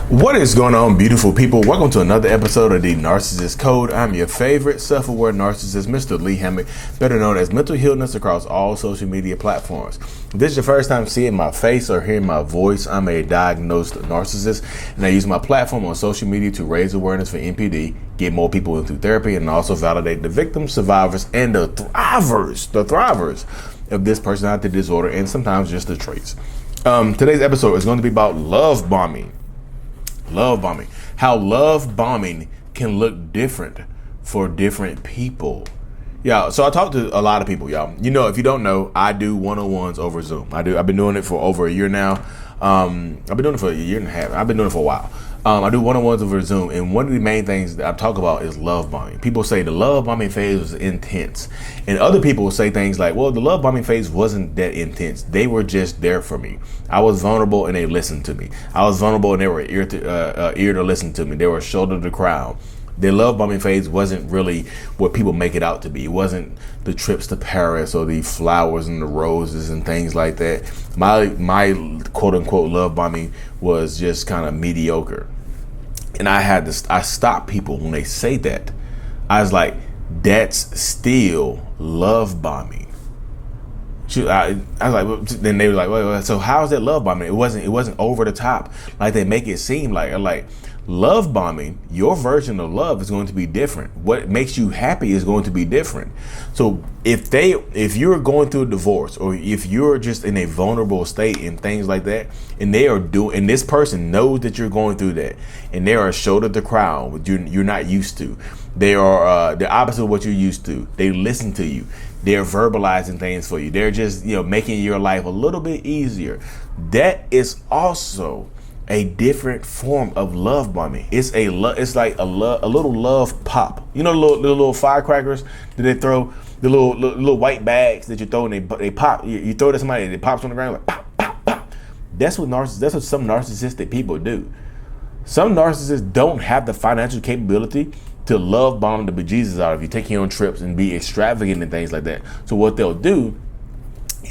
What is going on, beautiful people? Welcome to another episode of the Narcissist Code. I'm your favorite self-aware narcissist, Mr. Lee Hammock, better known as Mental Healness across all social media platforms. If this is your first time seeing my face or hearing my voice, I'm a diagnosed narcissist, and I use my platform on social media to raise awareness for NPD, get more people into therapy, and also validate the victims, survivors, and the thrivers of this personality disorder, and sometimes just the traits. Today's episode is going to be about love bombing. Love bombing. How love bombing can look different for different people. Yeah, so I talk to a lot of people, y'all. You know, if you don't know, I do one-on-ones over Zoom. I've been doing it for over a year now. I've been doing it for a year and a half. I've been doing it for a while. I do one-on-ones over Zoom, and one of the main things that I talk about is love bombing. People say the love bombing phase was intense, and other people will say things like, well, the love bombing phase wasn't that intense. They were just there for me. I was vulnerable, and they listened to me. I was vulnerable, and they were ear to listen to me. They were shoulder to crown. The love bombing phase wasn't really what people make it out to be. It wasn't the trips to Paris or the flowers and the roses and things like that. My quote unquote love bombing was just kind of mediocre. And I stop people when they say that. I was like, that's still love bombing. I was like, well, then they were like, wait, so how is that love bombing? It wasn't over the top like they make it seem like love bombing. Your version of love is going to be different. What makes you happy is going to be different. So if you're going through a divorce, or if you're just in a vulnerable state and things like that, and this person knows that you're going through that, and they are shoulder to crown, what you're not used to. They are the opposite of what you're used to. They listen to you. They're verbalizing things for you. They're just making your life a little bit easier. That is also a different form of love bombing. It's like a little love pop. You know the little firecrackers that they throw, the little white bags that you throw and they pop. You throw it at somebody and it pops on the ground like pop, pop, pop. That's what some narcissistic people do. Some narcissists don't have the financial capability to love bomb the bejesus out of you, take you on trips and be extravagant and things like that. So what they'll do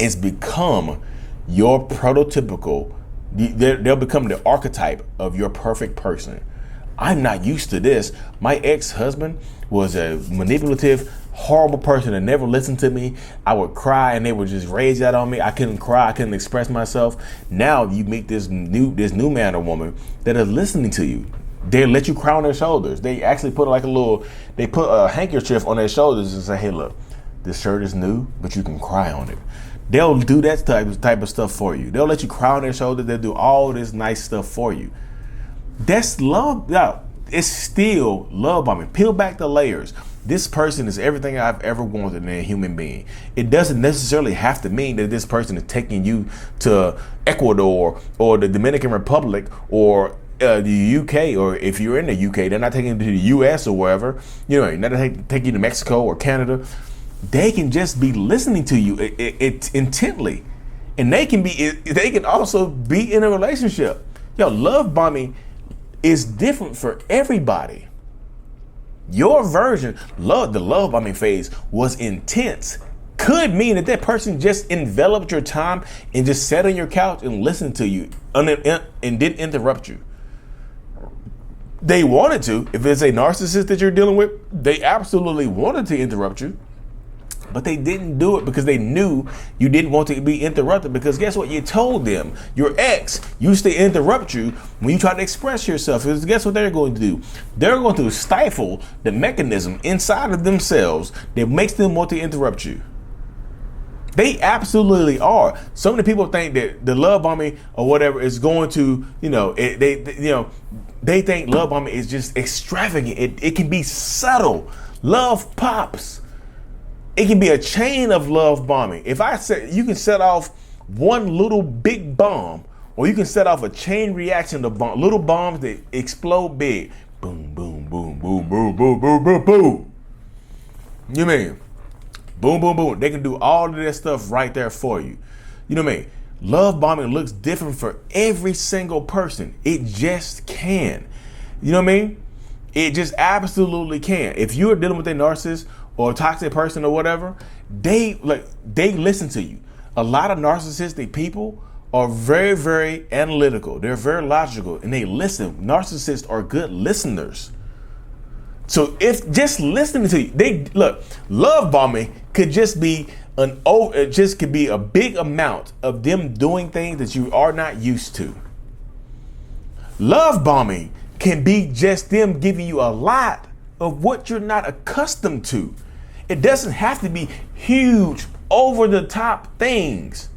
is become your prototypical. They'll become the archetype of your perfect person. I'm not used to this. My ex-husband was a manipulative, horrible person that never listened to me. I would cry and they would just rage out on me. I couldn't cry. I couldn't express myself. Now you meet this new man or woman that is listening to you. They let you cry on their shoulders. They actually put a handkerchief on their shoulders and say, hey, look, this shirt is new, but you can cry on it. They'll do that type of stuff for you. They'll let you cry on their shoulder. They'll do all this nice stuff for you. That's love. Yeah, it's still love bombing. Peel back the layers. This person is everything I've ever wanted in a human being. It doesn't necessarily have to mean that this person is taking you to Ecuador or the Dominican Republic or the UK, or if you're in the UK, they're not taking you to the US or wherever. They're not taking you to Mexico or Canada. They can just be listening to you intently, and they can also be in a relationship. Love bombing is different for everybody. Your version, the love bombing phase was intense. Could mean that person just enveloped your time and just sat on your couch and listened to you and didn't interrupt you. They wanted to. If it's a narcissist that you're dealing with, they absolutely wanted to interrupt you. But they didn't do it because they knew you didn't want to be interrupted, because guess what? You told them. Your ex used to interrupt you when you try to express yourself. Because guess what they're going to do? They're going to stifle the mechanism inside of themselves that makes them want to interrupt you. They absolutely are. So many people think that the love bombing or whatever is going to, they think love bombing is just extravagant. It can be subtle. Love pops. It can be a chain of love bombing. If I said you can set off one little big bomb, or you can set off a chain reaction of little bombs that explode big. Boom, boom, boom, boom, boom, boom, boom, boom, boom. You mean? Boom, boom, boom. They can do all of that stuff right there for you. You know what I mean? Love bombing looks different for every single person. It just can. You know what I mean? It just absolutely can. If you're dealing with a narcissist or a toxic person or whatever, they listen to you. A lot of narcissistic people are very, very analytical. They're very logical and they listen. Narcissists are good listeners. So if just listening to you, love bombing could just be it just could be a big amount of them doing things that you are not used to. Love bombing can be just them giving you a lot of what you're not accustomed to. It doesn't have to be huge, over the top things.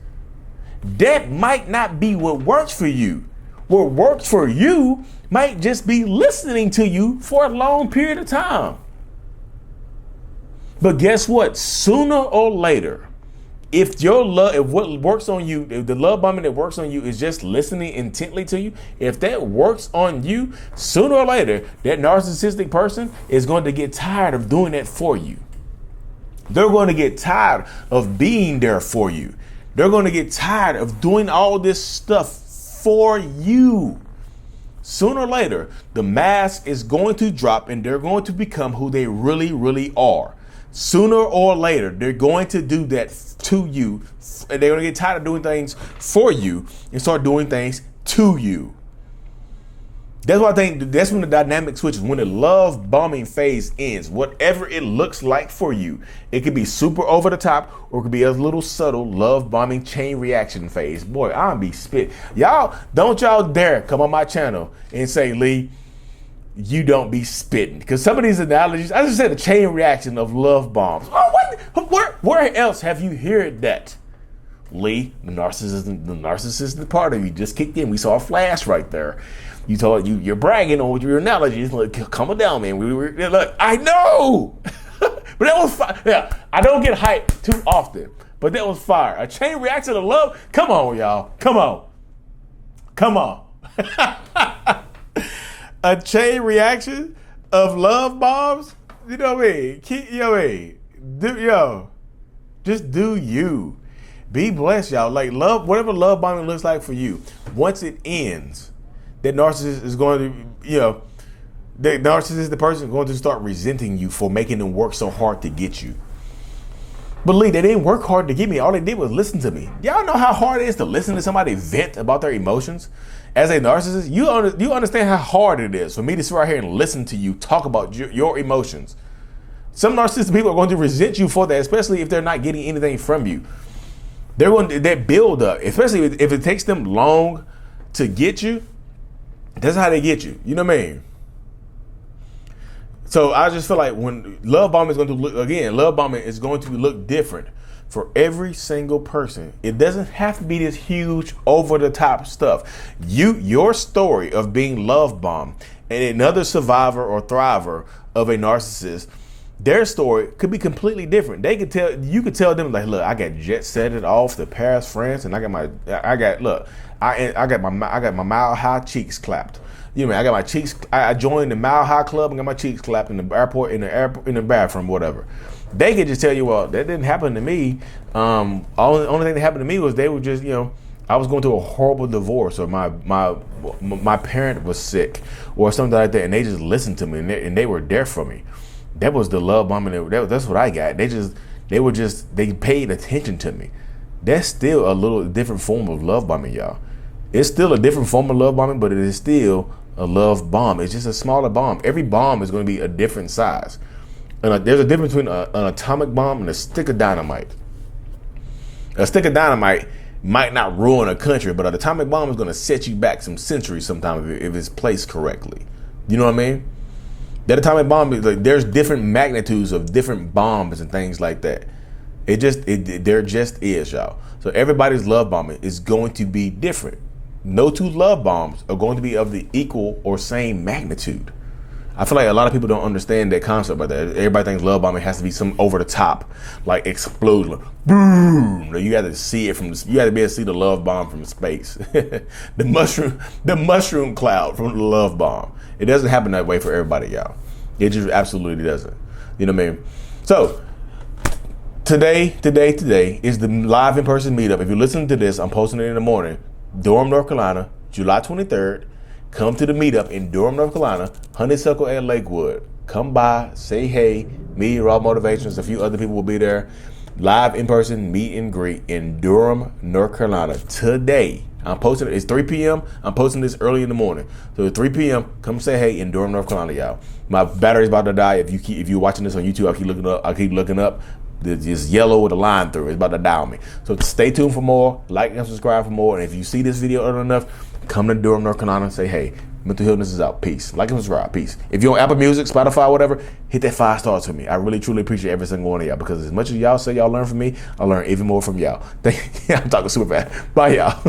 That might not be what works for you. What works for you might just be listening to you for a long period of time. But guess what? Sooner or later, if what works on you, if the love bombing that works on you is just listening intently to you, if that works on you, sooner or later, that narcissistic person is going to get tired of doing that for you. They're going to get tired of being there for you. They're going to get tired of doing all this stuff for you. Sooner or later, the mask is going to drop and they're going to become who they really, really are. Sooner or later, they're going to do that to you. And they're going to get tired of doing things for you and start doing things to you. That's why I think that's when the dynamic switches, when the love bombing phase ends. Whatever it looks like for you, it could be super over the top or it could be a little subtle love bombing chain reaction phase. Boy, I'll be spit. Don't y'all dare come on my channel and say, Lee, you don't be spitting. Because some of these analogies, I just said a chain reaction of love bombs. Oh, where else have you heard that? Lee, the narcissistic part of you just kicked in. We saw a flash right there. You're bragging on your analogies. Look, calm down, man. Look, I know, but that was fire. Yeah, I don't get hyped too often, but that was fire. A chain reaction of love. Come on, y'all. Come on. A chain reaction of love bombs. You know what I mean? Just do you. Be blessed, y'all. Like love, whatever love bombing looks like for you. Once it ends, that narcissist is going to, the narcissist, the person is going to start resenting you for making them work so hard to get you. But Lee, they didn't work hard to get me. All they did was listen to me. Y'all know how hard it is to listen to somebody vent about their emotions? As a narcissist, you understand how hard it is for me to sit right here and listen to you talk about your emotions. Some narcissistic people are going to resent you for that, especially if they're not getting anything from you. They're going to that build up, especially if it takes them long to get you. That's how they get you. You know what I mean? So I just feel like when love bombing is going to look different for every single person. It doesn't have to be this huge over the top stuff. Your story of being love bombed and another survivor or thriver of a narcissist, their story could be completely different. You could tell them like, look, I got jet setted off to Paris, France, and I got my mile high cheeks clapped. You know, I got my cheeks. I joined the Mile High Club and got my cheeks clapped in the airport, in the bathroom, whatever. They could just tell you, well, that didn't happen to me. Only thing that happened to me was they were just, I was going through a horrible divorce, or my parent was sick, or something like that, and they just listened to me and they were there for me. That was the love bombing. That's what I got. They paid attention to me. That's still a little different form of love bombing, y'all. It's still a different form of love bombing, but it is still a love bomb. It's just a smaller bomb. Every bomb is going to be a different size. And there's a difference between an atomic bomb and a stick of dynamite. A stick of dynamite might not ruin a country, but an atomic bomb is going to set you back some centuries sometimes if it's placed correctly. You know what I mean? That atomic bomb is like, there's different magnitudes of different bombs and things like that. There just is, y'all. So everybody's love bombing is going to be different. No two love bombs are going to be of the equal or same magnitude. I feel like a lot of people don't understand that concept about that. Everybody thinks love bombing has to be some over the top, like explosion, like, boom. You got to see it you got to be able to see the love bomb from space. the mushroom cloud from the love bomb. It doesn't happen that way for everybody, y'all. It just absolutely doesn't. You know what I mean? So today is the live in-person meetup. If you're listening to this, I'm posting it in the morning. Durham, North Carolina, July 23rd. Come to the meetup in Durham, North Carolina, Honeysuckle and Lakewood. Come by, say hey, me, Raw Motivations, a few other people will be there. Live in-person meet and greet in Durham, North Carolina today. I'm posting it. It's 3 p.m. I'm posting this early in the morning. So at 3 p.m., come say hey in Durham, North Carolina, y'all. My battery's about to die. If you're watching this on YouTube, I keep looking up. It's yellow with a line through it. It's about to die on me. So stay tuned for more. Like and subscribe for more. And if you see this video early enough, come to Durham, North Carolina and say hey. Mental Healness is out. Peace. Like and subscribe. Peace. If you're on Apple Music, Spotify, whatever, hit that 5 stars for me. I really, truly appreciate every single one of y'all, because as much as y'all say y'all learn from me, I learn even more from y'all. I'm talking super fast. Bye, y'all.